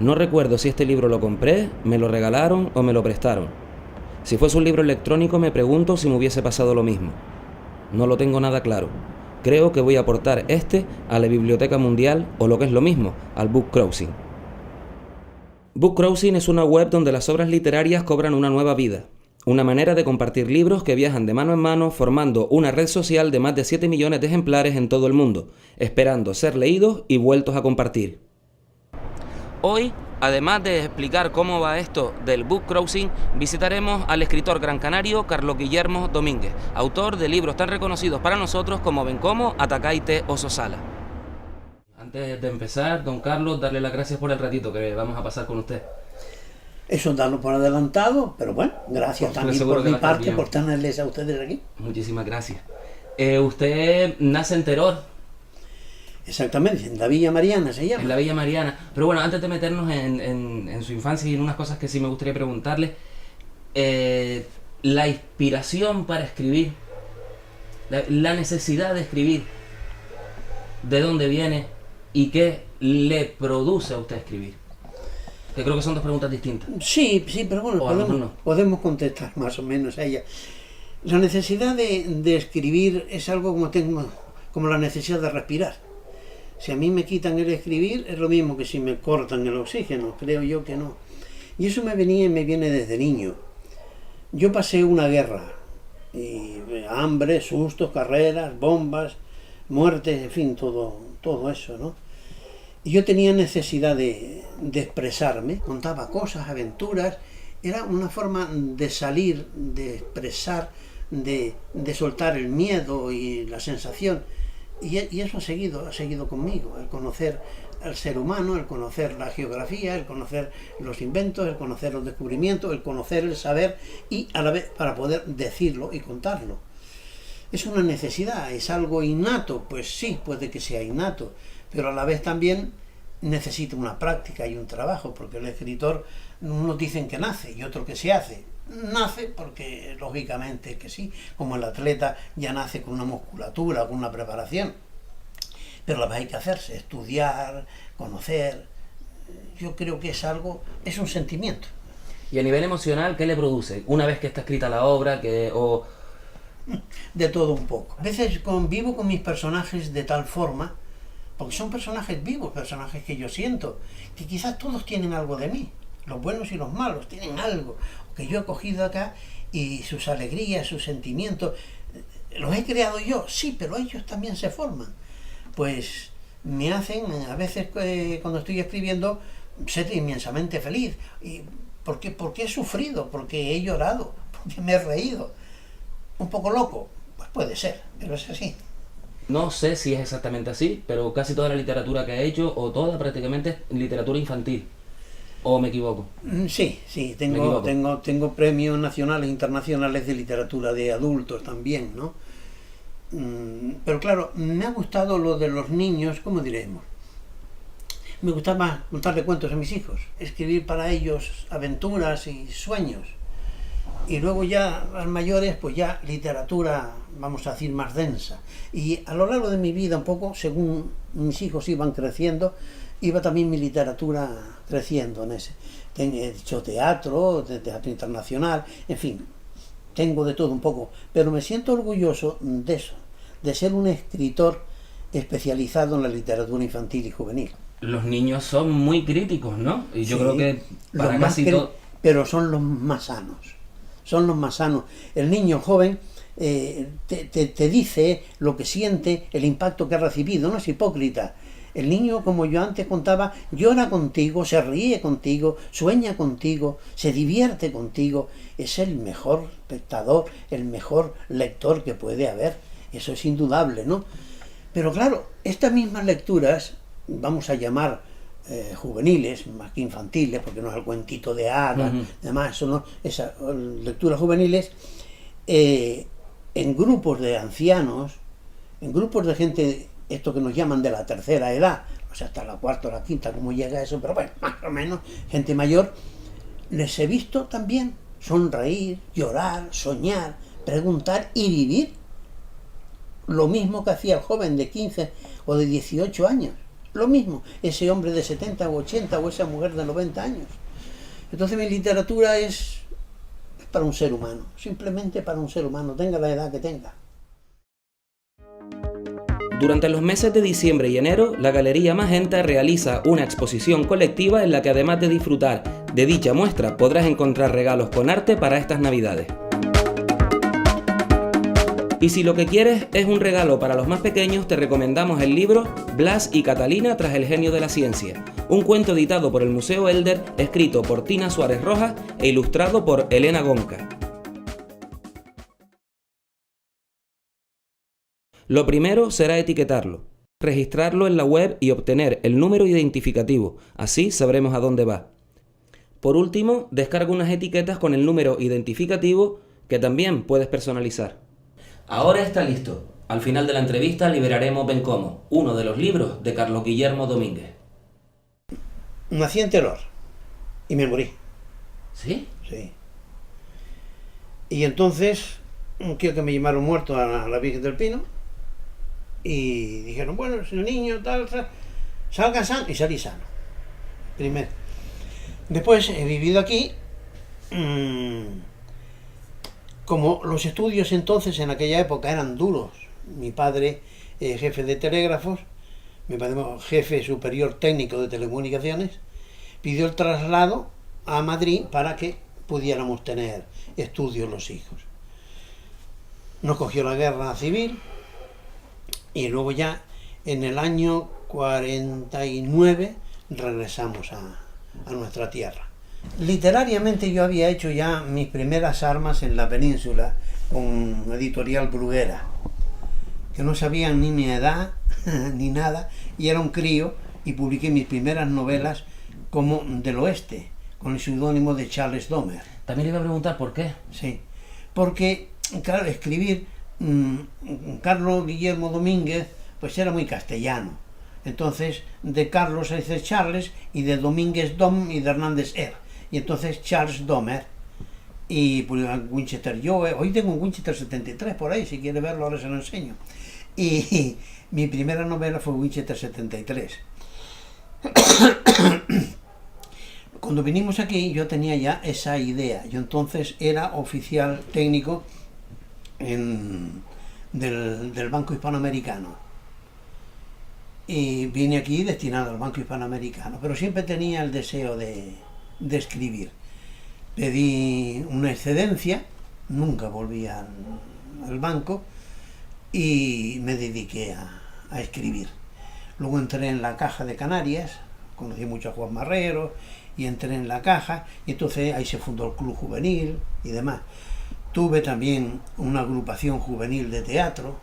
No recuerdo si este libro lo compré, me lo regalaron o me lo prestaron. Si fuese un libro electrónico me pregunto si me hubiese pasado lo mismo. No lo tengo nada claro. Creo que voy a aportar este a la Biblioteca Mundial o, lo que es lo mismo, al Book Crossing. Book Crossing es una web donde las obras literarias cobran una nueva vida. Una manera de compartir libros que viajan de mano en mano formando una red social de más de 7 millones de ejemplares en todo el mundo, esperando ser leídos y vueltos a compartir. Hoy, además de explicar cómo va esto del Book Crossing, visitaremos al escritor gran canario Carlos Guillermo Domínguez, autor de libros tan reconocidos para nosotros como Bencomo, Atacaite o Sosala. Antes de empezar, don Carlos, darle las gracias por el ratito que vamos a pasar con usted. Eso darlo por adelantado, pero bueno, gracias también por mi parte por tenerles a ustedes aquí. Muchísimas gracias. Usted nace en Teror. Exactamente, en la Villa Mariana se llama. En la Villa Mariana. Pero bueno, antes de meternos en su infancia y en unas cosas que sí me gustaría preguntarle, la inspiración para escribir, la necesidad de escribir, ¿de dónde viene y qué le produce a usted escribir? Que creo que son dos preguntas distintas. Sí, pero bueno, podemos contestar más o menos a ella. La necesidad de escribir es algo como la necesidad de respirar. Si a mí me quitan el escribir, es lo mismo que si me cortan el oxígeno, creo yo que no. Y eso me viene desde niño. Yo pasé una guerra, y hambre, sustos, carreras, bombas, muertes, en fin, todo eso, ¿no? Y yo tenía necesidad de expresarme, contaba cosas, aventuras, era una forma de salir, de expresar, de soltar el miedo y la sensación. Y eso ha seguido conmigo, el conocer al ser humano, el conocer la geografía, el conocer los inventos, el conocer los descubrimientos, el conocer el saber y a la vez para poder decirlo y contarlo. Es una necesidad, es algo innato, pues sí, puede que sea innato, pero a la vez también necesita una práctica y un trabajo, porque el escritor, unos dicen que nace y otros que se hace. Nace porque lógicamente que sí, como el atleta ya nace con una musculatura, con una preparación, pero la vez hay que hacerse, estudiar, conocer. Yo creo que es un sentimiento. Y a nivel emocional, ¿qué le produce? Una vez que está escrita la obra, De todo un poco. A veces convivo con mis personajes de tal forma, porque son personajes vivos, personajes que yo siento, que quizás todos tienen algo de mí, los buenos y los malos tienen algo que yo he cogido acá, y sus alegrías, sus sentimientos, los he creado yo, sí, pero ellos también se forman. Pues me hacen, a veces cuando estoy escribiendo, ser inmensamente feliz. Porque he sufrido, porque he llorado, porque me he reído. Un poco loco, pues puede ser, pero es así. No sé si es exactamente así, pero casi toda la literatura que ha hecho, o toda prácticamente, es literatura infantil. ¿O me equivoco? Sí, tengo premios nacionales e internacionales de literatura de adultos también, ¿no? Pero claro, me ha gustado lo de los niños, ¿cómo diremos? Me gustaba contarle cuentos a mis hijos, escribir para ellos aventuras y sueños. Y luego ya, a los mayores, pues ya literatura, vamos a decir, más densa. Y a lo largo de mi vida, un poco, según mis hijos iban creciendo, iba también mi literatura creciendo en ese. He hecho teatro internacional, en fin, tengo de todo un poco, pero me siento orgulloso de eso, de ser un escritor especializado en la literatura infantil y juvenil. Los niños son muy críticos, ¿no? Y yo creo que para casi todo... Pero son los más sanos, El niño joven te dice lo que siente, el impacto que ha recibido, no es hipócrita. El niño, como yo antes contaba, llora contigo, se ríe contigo, sueña contigo, se divierte contigo. Es el mejor espectador, el mejor lector que puede haber. Eso es indudable, ¿no? Pero claro, estas mismas lecturas, vamos a llamar juveniles, más que infantiles, porque no es el cuentito de hadas, además, eso no, esas lecturas juveniles, en grupos de ancianos, en grupos de gente, esto que nos llaman de la tercera edad, o sea, hasta la cuarta o la quinta, como llega eso, pero bueno, más o menos, gente mayor, les he visto también sonreír, llorar, soñar, preguntar y vivir lo mismo que hacía el joven de 15 o de 18 años. lo mismo, ese hombre de 70 o 80 o esa mujer de 90 años. Entonces mi literatura es para un ser humano, simplemente para un ser humano, tenga la edad que tenga. Durante los meses de diciembre y enero, la Galería Magenta realiza una exposición colectiva en la que, además de disfrutar de dicha muestra, podrás encontrar regalos con arte para estas Navidades. Y si lo que quieres es un regalo para los más pequeños, te recomendamos el libro Blas y Catalina tras el genio de la ciencia, un cuento editado por el Museo Elder, escrito por Tina Suárez Rojas e ilustrado por Elena Gonca. Lo primero será etiquetarlo, registrarlo en la web y obtener el número identificativo, así sabremos a dónde va. Por último, descarga unas etiquetas con el número identificativo que también puedes personalizar. Ahora está listo. Al final de la entrevista liberaremos Bencomo, uno de los libros de Carlos Guillermo Domínguez. Nací en Teror y me morí. ¿Sí? Sí. Y entonces, quiero que me llamaron muerto a la Virgen del Pino y dijeron, bueno, es el niño, tal, salga sano, y salí sano. Primero. Después he vivido aquí. Como los estudios entonces en aquella época eran duros, mi padre jefe de telégrafos, mi padre jefe superior técnico de telecomunicaciones, pidió el traslado a Madrid para que pudiéramos tener estudios los hijos. Nos cogió la guerra civil y luego ya en el año 49 regresamos a nuestra tierra. Literariamente yo había hecho ya mis primeras armas en la península con Editorial Bruguera, que no sabían ni mi edad ni nada, y era un crío, y publiqué mis primeras novelas como del oeste, con el seudónimo de Charles Domer. También le iba a preguntar por qué. Sí, porque claro, escribir Carlos Guillermo Domínguez pues era muy castellano. Entonces de Carlos se dice Charles, y de Domínguez Dom, y de Hernández Er. Y entonces Charles Domer, y Winchester. Yo hoy tengo un Winchester 73 por ahí, si quiere verlo ahora se lo enseño. Y mi primera novela fue Winchester 73. Cuando vinimos aquí yo tenía ya esa idea. Yo entonces era oficial técnico del Banco Hispanoamericano. Y vine aquí destinado al Banco Hispanoamericano, pero siempre tenía el deseo de escribir. Pedí una excedencia, nunca volví al banco y me dediqué a escribir. Luego entré en la Caja de Canarias, conocí mucho a Juan Marrero y entré en la Caja, y entonces ahí se fundó el Club Juvenil y demás. Tuve también una agrupación juvenil de teatro,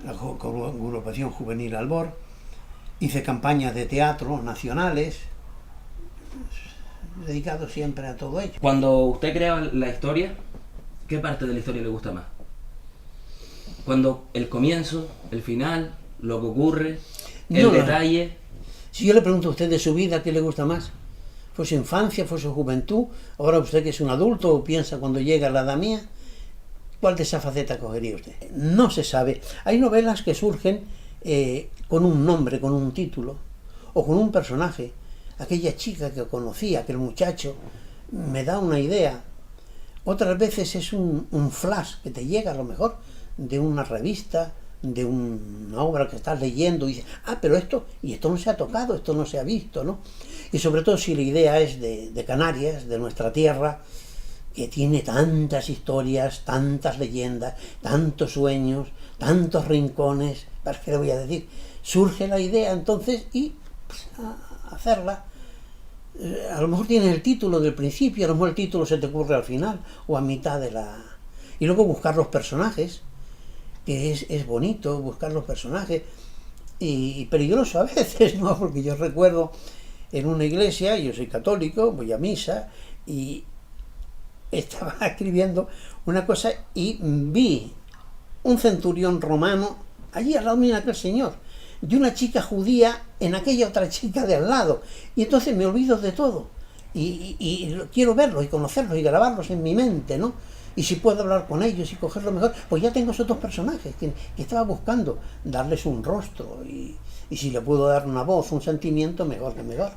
la agrupación juvenil Albor. Hice campañas de teatro nacionales, dedicado siempre a todo ello. Cuando usted crea la historia, ¿qué parte de la historia le gusta más? Cuando el comienzo, el final, lo que ocurre, el detalle. Si yo le pregunto a usted de su vida, ¿qué le gusta más? ¿Fue su infancia, fue su juventud? Ahora usted que es un adulto piensa cuando llega la edad mía, ¿cuál de esa faceta cogería usted? No se sabe. Hay novelas que surgen con un nombre, con un título, o con un personaje. Aquella chica que conocía, aquel muchacho, me da una idea. Otras veces es un flash que te llega a lo mejor de una revista, de una obra que estás leyendo, y dices, pero esto no se ha tocado, esto no se ha visto, ¿no? Y sobre todo si la idea es de Canarias, de nuestra tierra, que tiene tantas historias, tantas leyendas, tantos sueños, tantos rincones, ¿para qué le voy a decir? Surge la idea entonces y pues, a hacerla. A lo mejor tienes el título del principio, a lo mejor el título se te ocurre al final o a mitad de la... Y luego buscar los personajes, que es bonito buscar los personajes, y peligroso a veces, ¿no? Porque yo recuerdo en una iglesia, yo soy católico, voy a misa, y estaba escribiendo una cosa y vi un centurión romano allí al lado mío, aquel señor, y una chica judía en aquella otra chica de al lado, y entonces me olvido de todo y quiero verlos y conocerlos y grabarlos en mi mente, ¿no? Y si puedo hablar con ellos y cogerlo mejor, pues ya tengo esos dos personajes que estaba buscando, darles un rostro y si le puedo dar una voz, un sentimiento, mejor que mejor.